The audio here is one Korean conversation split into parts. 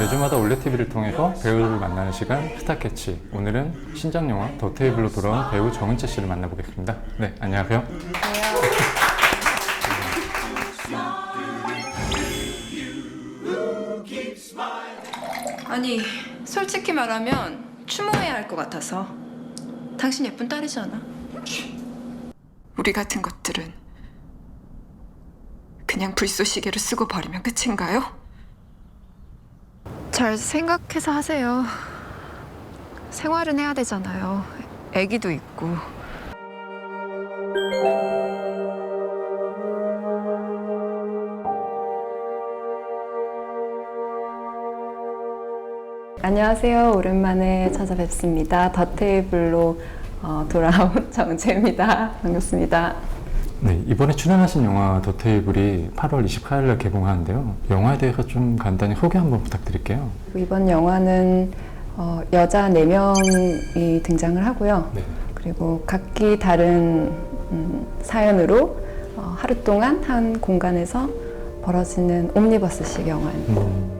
매주마다 올레TV를 통해서 배우를 만나는 시간 스타캐치. 오늘은 신작 영화 더 테이블로 돌아온 배우 정은채 씨를 만나보겠습니다. 네, 안녕하세요. 아니, 솔직히 말하면 추모해야 할 것 같아서. 당신 예쁜 딸이잖아. 우리 같은 것들은 그냥 불쏘시개로 쓰고 버리면 끝인가요? 잘 생각해서 하세요. 생활은 해야 되잖아요. 애기도 있고. 안녕하세요. 오랜만에 찾아뵙습니다. 더 테이블로 돌아온 정은채입니다. 반갑습니다. 네, 이번에 출연하신 영화 더 테이블이 8월 24일날 개봉하는데요. 영화에 대해서 좀 간단히 소개 한번 부탁드릴게요. 이번 영화는 여자 4명이 등장을 하고요. 네. 그리고 각기 다른 사연으로 하루 동안 한 공간에서 벌어지는 옴니버스식 영화입니다.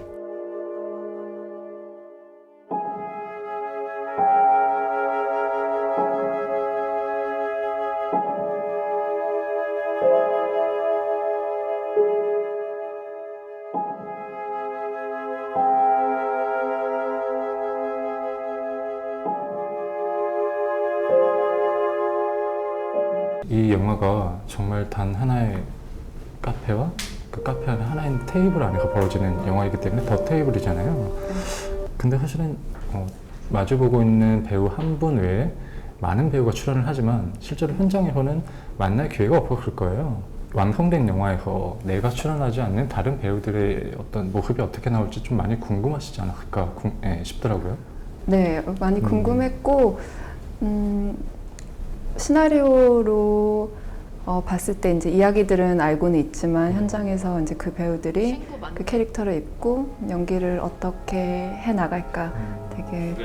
이 영화가 정말 단 하나의 카페와 그 카페 안에 하나의 테이블 안에서 벌어지는 영화이기 때문에 더 테이블이잖아요. 근데 사실은 마주보고 있는 배우 한 분 외에 많은 배우가 출연을 하지만 실제로 현장에서는 만날 기회가 없었을 거예요. 완성된 영화에서 내가 출연하지 않는 다른 배우들의 어떤 모습이 어떻게 나올지 좀 많이 궁금하시지 않았을까 싶더라고요. 네, 많이 궁금했고 시나리오로 봤을 때 이제 이야기들은 알고는 있지만 현장에서 이제 그 배우들이 그 캐릭터를 입고 연기를 어떻게 해 나갈까 되게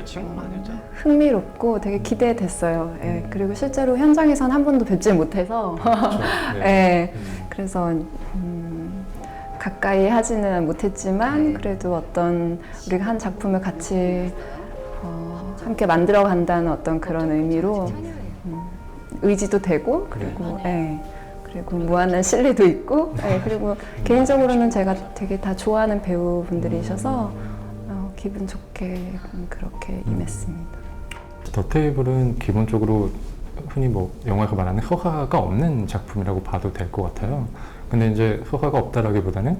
흥미롭고 되게 기대됐어요. 예, 그리고 실제로 현장에선 한 번도 뵙지 못해서 그렇죠. 예, 그래서 가까이 하지는 못했지만 그래도 어떤 우리가 한 작품을 같이 함께 만들어 간다는 어떤 그런 의미로 의지도 되고 그리고 그리고 무한한 신뢰도 있고 그리고 개인적으로는 제가 되게 다 좋아하는 배우분들이셔서 기분 좋게 그렇게 임했습니다. 더 테이블은 기본적으로 흔히 뭐 영화에서 말하는 서사가 없는 작품이라고 봐도 될 것 같아요. 근데 이제 서사가 없다라기보다는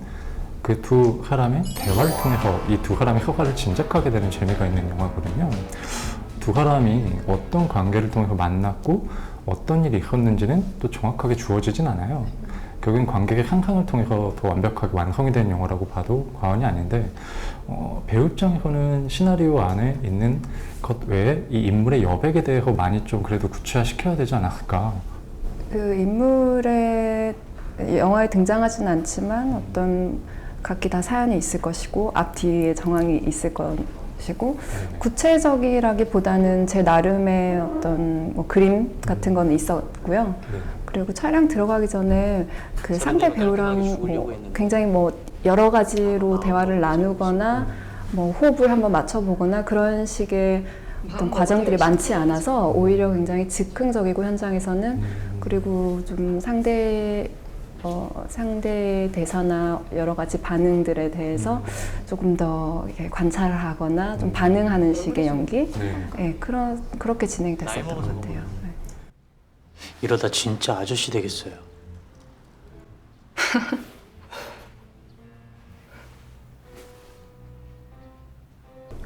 그 두 사람의 대화를 통해서 이 두 사람의 서사를 짐작하게 되는 재미가 있는 영화거든요. 두 사람이 어떤 관계를 통해서 만났고 어떤 일이 있었는지는 또 정확하게 주어지진 않아요. 결국엔 관객의 상상을 통해서 더 완벽하게 완성이 된 영화라고 봐도 과언이 아닌데 배우 입장에서는 시나리오 안에 있는 것 외에 이 인물의 여백에 대해서 많이 좀 그래도 구체화시켜야 되지 않았을까. 그 인물의 영화에 등장하지는 않지만 어떤 각기 다 사연이 있을 것이고 앞뒤에 정황이 있을 것이고 구체적이라기보다는 제 나름의 어떤 뭐 그림 같은 건 있었고요. 그리고 촬영 들어가기 전에 그 상대 배우랑 뭐 굉장히 뭐 여러 가지로 대화를 나누거나 뭐 호흡을 한번 맞춰보거나 그런 식의 어떤 과정들이 많지 않아서 오히려 굉장히 즉흥적이고 현장에서는 그리고 좀 상대 대사나 여러 가지 반응들에 대해서 조금 더 이렇게 관찰을 하거나 좀 반응하는 식의 연기 그렇게 진행이 됐었던 것 같아요. 네. 이러다 진짜 아저씨 되겠어요.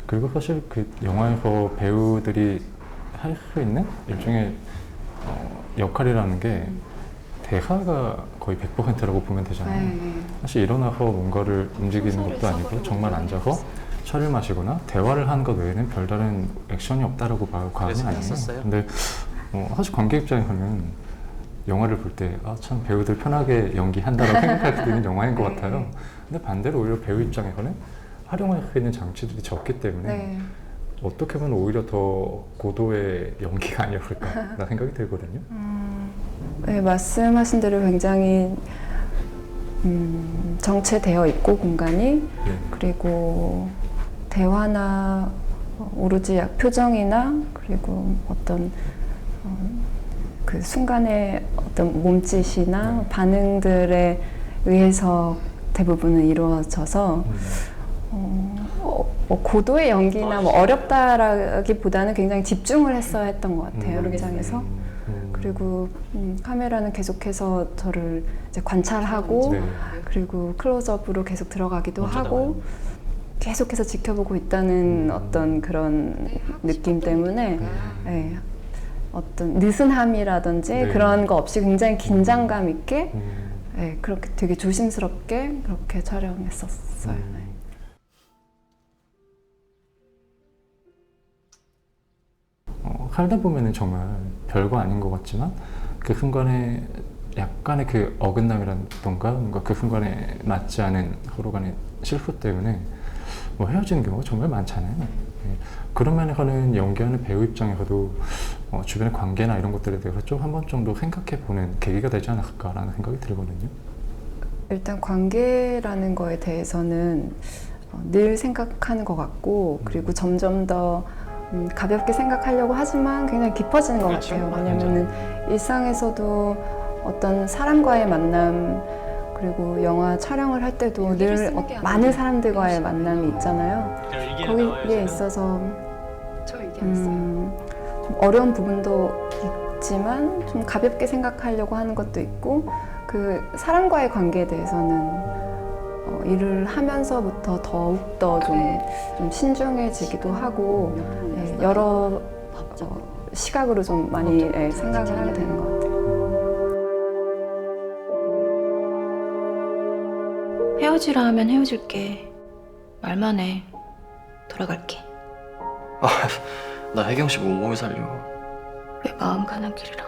그리고 사실 그 영화에서 배우들이 할 수 있는 일종의 역할이라는 게 대사가 거의 100%라고 보면 되잖아요. 사실 일어나서 뭔가를 움직이는 것도 아니고 정말 앉아서 차를 마시거나 대화를 하는 것 외에는 별다른 액션이 없다라고 봐도 과언이 아니에요. 근데 사실 관객 입장에서는 영화를 볼 때 참 배우들 편하게 연기한다라고 생각할 수도 있는 영화인 것 같아요. 근데 반대로 오히려 배우 입장에서는 활용할 수 있는 장치들이 적기 때문에 어떻게 보면 오히려 더 고도의 연기가 아니었을까라는 생각이 들거든요. 네, 말씀하신 대로 굉장히 정체되어 있고 공간이 그리고 대화나 오로지 표정이나 그리고 어떤 그 순간의 어떤 몸짓이나 반응들에 의해서 대부분은 이루어져서 고도의 연기나 뭐 어렵다라기보다는 굉장히 집중을 했어야 했던 것 같아요, 현장에서. 그리고 카메라는 계속해서 저를 이제 관찰하고 네. 그리고 클로즈업으로 계속 들어가기도 하고 계속해서 지켜보고 있다는 어떤 그런 느낌 때문에 네, 어떤 느슨함이라든지 네. 그런 거 없이 굉장히 긴장감 있게 네, 그렇게 되게 조심스럽게 그렇게 촬영했었어요. 네. 살다 보면은 정말 별거 아닌 것 같지만 그 순간에 약간의 그 어긋남이라던가 뭔가 그 순간에 맞지 않은 서로 간의 실수 때문에 뭐 헤어지는 경우가 정말 많잖아요. 그런 면에서는 연기하는 배우 입장에서도 주변의 관계나 이런 것들에 대해서 좀 한 번 정도 생각해보는 계기가 되지 않았을까라는 생각이 들거든요. 일단 관계라는 거에 대해서는 늘 생각하는 것 같고 그리고 점점 더 가볍게 생각하려고 하지만 굉장히 깊어지는 것 그렇죠. 같아요. 왜냐면은 일상에서도 어떤 사람과의 만남 그리고 영화 촬영을 할 때도 늘 많은 사람들과의 만남이 있잖아요. 거기에 있어서 좀 어려운 부분도 있지만 좀 가볍게 생각하려고 하는 것도 있고 그 사람과의 관계에 대해서는 일을 하면서부터 더욱더 좀 신중해지기도 하고 여러 시각으로 좀 많이 생각을 하게 되는 것 같아요. 헤어지라 하면 헤어질게. 말만 해. 돌아갈게. 나 혜경 씨 몸몸이 살려. 왜 마음 가는 길이랑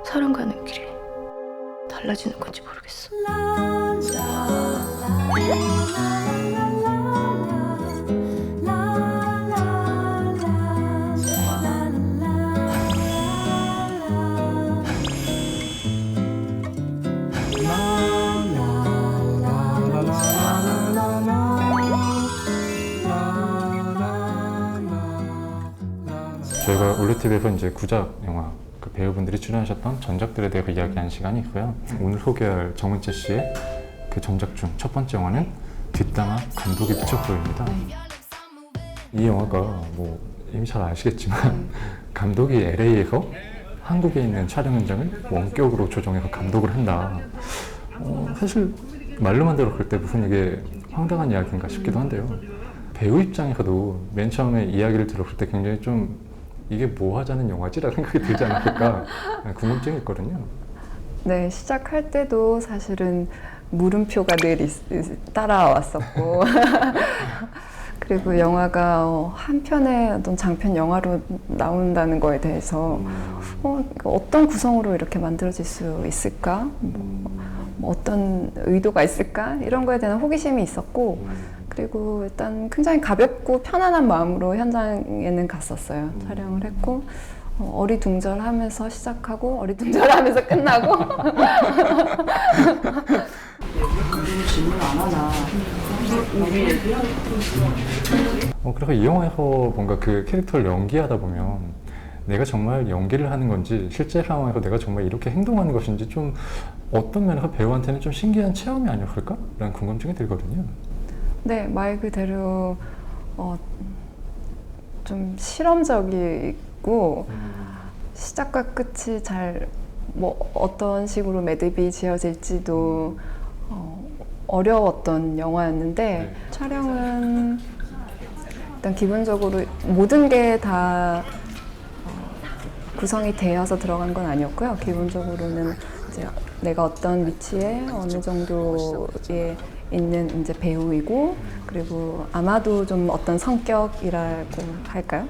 사람 가는 길이 달라지는 건지 모르겠어. 저희가 올리티브에서 이제 구작 영화 그 배우분들이 출연하셨던 전작들에 대해서 이야기한 시간이 있고요. 오늘 소개할 정은채 씨의 그 전작 중 첫 번째 영화는 뒷담화 감독이 미쳤어요입니다. 이 영화가 뭐 이미 잘 아시겠지만 감독이 LA에서 한국에 있는 촬영 현장을 원격으로 조정해서 감독을 한다. 사실 말로만 들었을 때 무슨 이게 황당한 이야기인가 싶기도 한데요. 배우 입장에서도 맨 처음에 이야기를 들었을 때 굉장히 좀 이게 뭐 하자는 영화지라는 생각이 들지 않았을까 궁금증이 있거든요. 네, 시작할 때도 사실은 물음표가 늘 따라왔었고 그리고 영화가 한 편의 어떤 장편 영화로 나온다는 거에 대해서 어떤 구성으로 이렇게 만들어질 수 있을까? 뭐 어떤 의도가 있을까? 이런 거에 대한 호기심이 있었고 그리고 일단 굉장히 가볍고 편안한 마음으로 현장에는 갔었어요. 촬영을 했고 어리둥절하면서 시작하고 어리둥절하면서 끝나고 그래서 이 영화에서 뭔가 그 캐릭터를 연기하다 보면 내가 정말 연기를 하는 건지 실제 상황에서 내가 정말 이렇게 행동하는 것인지 좀 어떤 면에서 배우한테는 좀 신기한 체험이 아니었을까? 라는 궁금증이 들거든요. 네, 말 그대로 좀 실험적이고 시작과 끝이 잘 뭐 어떤 식으로 매듭이 지어질지도 어려웠던 영화였는데 네. 촬영은 일단 기본적으로 모든 게 다 구성이 되어서 들어간 건 아니었고요. 기본적으로는 이제 내가 어떤 위치에 어느 정도에 있는 이제 배우이고 그리고 아마도 좀 어떤 성격이라고 할까요?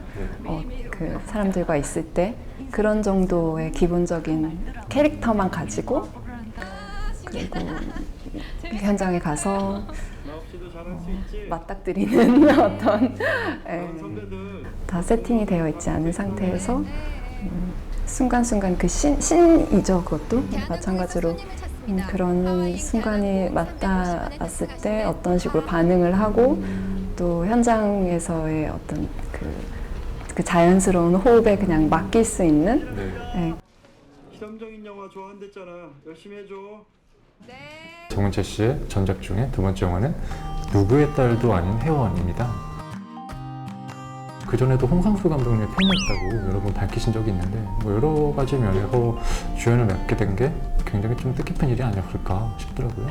그 사람들과 있을 때 그런 정도의 기본적인 캐릭터만 가지고 그리고 현장에 가서 맞닥뜨리는 어떤 다 세팅이 되어 있지 않은 상태에서 순간순간 그 신이죠. 그것도 마찬가지로 그런 순간이 맞닿았을 때 어떤 식으로 반응을 하고 또 현장에서의 어떤 그 자연스러운 호흡에 그냥 맡길 수 있는 네. 기성적인 영화 좋아한댔잖아. 열심히 해줘. 정은채 씨의 전작 중에 두 번째 영화는 누구의 딸도 아닌 혜원입니다. 그전에도 홍상수 감독님의 팬이었다고 여러 번 밝히신 적이 있는데 뭐 여러 가지 면에서 주연을 맡게 된 게 굉장히 좀 뜻깊은 일이 아니었을까 싶더라고요.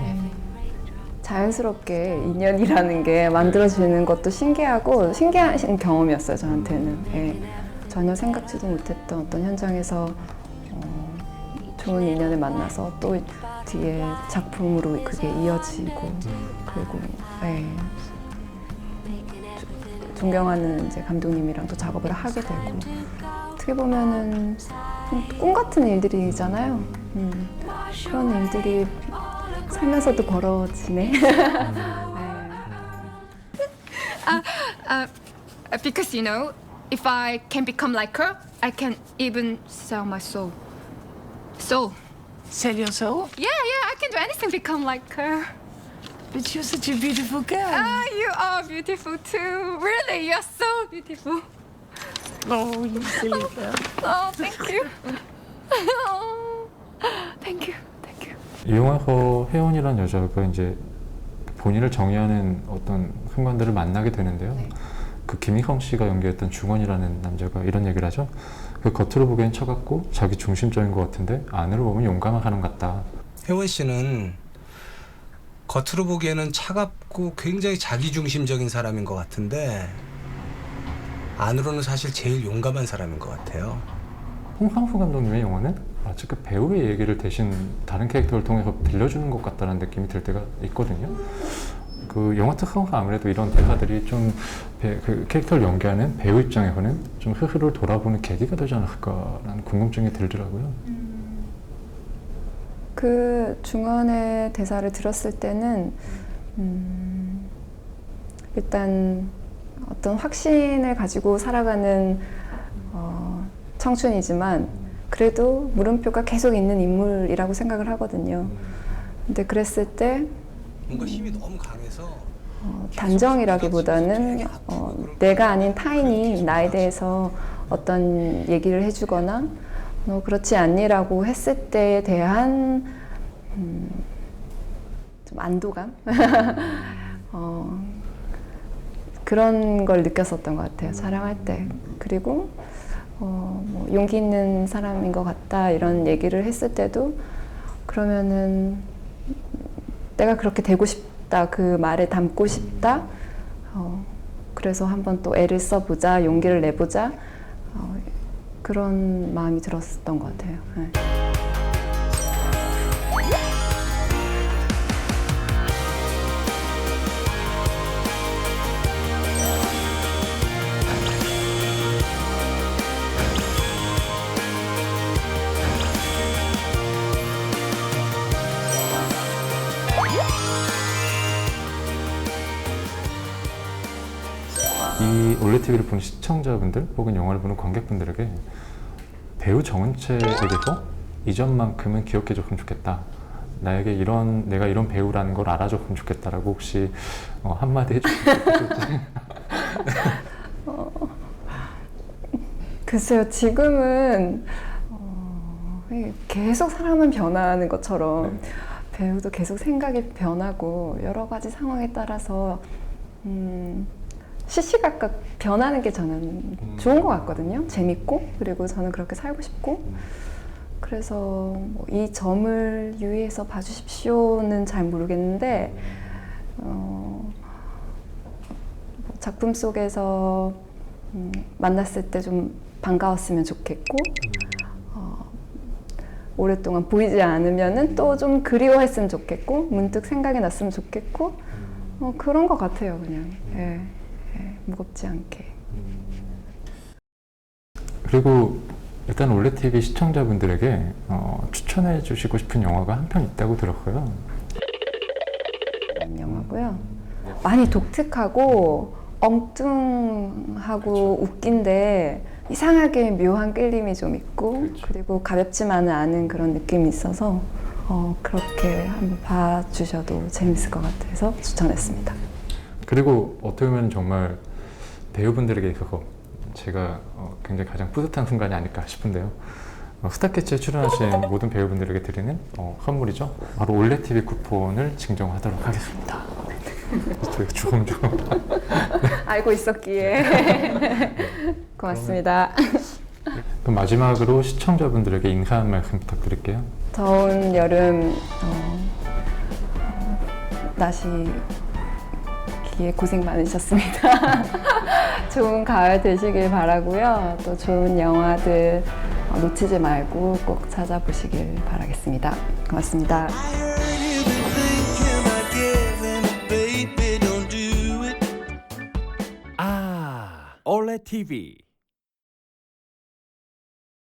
자연스럽게 인연이라는 게 만들어지는 것도 신기하고 신기한 경험이었어요, 저한테는. 예. 전혀 생각지도 못했던 어떤 현장에서 좋은 인연을 만나서 또 뒤에 작품으로 그게 이어지고 그리고 예. 존경하는 이제 감독님이랑 또 작업을 하게 되고 어떻게 보면은 꿈 같은 일들이잖아요. 그런 일들이 살면서도 벌어지네. Because you know, if I can become like her, I can even sell my soul. Soul. Sell your soul? Yeah, I can do anything to become like her. But you're such a beautiful girl. Ah, you are beautiful too. Really, you're so beautiful. Oh, you silly girl. Oh, thank you. Oh, thank you. 이 영화에서 혜원이라는 여자가 이제 본인을 정의하는 어떤 순간들을 만나게 되는데요. 그 김희성 씨가 연기했던 중원이라는 남자가 이런 얘기를 하죠. 그 겉으로 보기엔 차갑고 자기 중심적인 것 같은데 안으로 보면 용감한 사람 같다. 혜원 씨는 겉으로 보기에는 차갑고 굉장히 자기중심적인 사람인 것 같은데 안으로는 사실 제일 용감한 사람인 것 같아요. 홍상수 감독님의 영화는 마치 그 배우의 얘기를 대신 다른 캐릭터를 통해서 들려주는 것 같다는 느낌이 들 때가 있거든요. 그 영화 특성상 아무래도 이런 대사들이 좀 그 캐릭터를 연기하는 배우 입장에서는 좀 스스로를 돌아보는 계기가 되지 않을까라는 궁금증이 들더라고요. 그 중원의 대사를 들었을 때는 일단 어떤 확신을 가지고 살아가는 청춘이지만 그래도 물음표가 계속 있는 인물이라고 생각을 하거든요. 근데 그랬을 때 뭔가 힘이 너무 강해서 단정이라기보다는 내가 아닌 타인이 나에 대해서 어떤 얘기를 해주거나 너 그렇지 않니라고 했을 때에 대한 좀 안도감? 그런 걸 느꼈었던 것 같아요, 촬영할 때. 그리고 뭐 용기 있는 사람인 것 같다 이런 얘기를 했을 때도 그러면은 내가 그렇게 되고 싶다, 그 말에 담고 싶다. 그래서 한번 또 애를 써보자, 용기를 내보자. 그런 마음이 들었던 것 같아요. 네. 이 올레TV를 보는 시청자분들 혹은 영화를 보는 관객분들에게 배우 정은채에게서 이전만큼은 기억해줬으면 좋겠다. 나에게 내가 이런 배우라는 걸 알아줬으면 좋겠다라고 혹시 한마디 해주실 수 있을지? 글쎄요, 지금은 계속 사람은 변하는 것처럼 배우도 계속 생각이 변하고 여러 가지 상황에 따라서 시시각각 변하는 게 저는 좋은 것 같거든요. 재밌고 그리고 저는 그렇게 살고 싶고 그래서 뭐 이 점을 유의해서 봐주십시오는 잘 모르겠는데 작품 속에서 만났을 때 좀 반가웠으면 좋겠고 오랫동안 보이지 않으면은 또 좀 그리워했으면 좋겠고 문득 생각이 났으면 좋겠고 그런 것 같아요, 그냥. 예. 무겁지 않게. 그리고 일단 올레TV 시청자분들에게 추천해 주시고 싶은 영화가 한 편 있다고 들었고요. 영화고요. 많이 독특하고 엉뚱하고 웃긴데 이상하게 묘한 끌림이 좀 있고 그리고 가볍지만은 않은 그런 느낌이 있어서 그렇게 한번 봐주셔도 재밌을 것 같아서 추천했습니다. 그리고 어떻게 보면 정말 배우분들에게 있어서 제가 굉장히 가장 뿌듯한 순간이 아닐까 싶은데요. 스타캐치에 출연하신 모든 배우분들에게 드리는 선물이죠. 바로 올레TV 쿠폰을 증정하도록 하겠습니다. 저희가 주섬주섬 알고 있었기에 고맙습니다. 그럼 마지막으로 시청자분들에게 인사 한 말씀 부탁드릴게요. 더운 여름 나시기에 고생 많으셨습니다. 좋은 가을 되시길 바라고요. 또 좋은 영화들 놓치지 말고 꼭 찾아보시길 바라겠습니다. 고맙습니다. 올레TV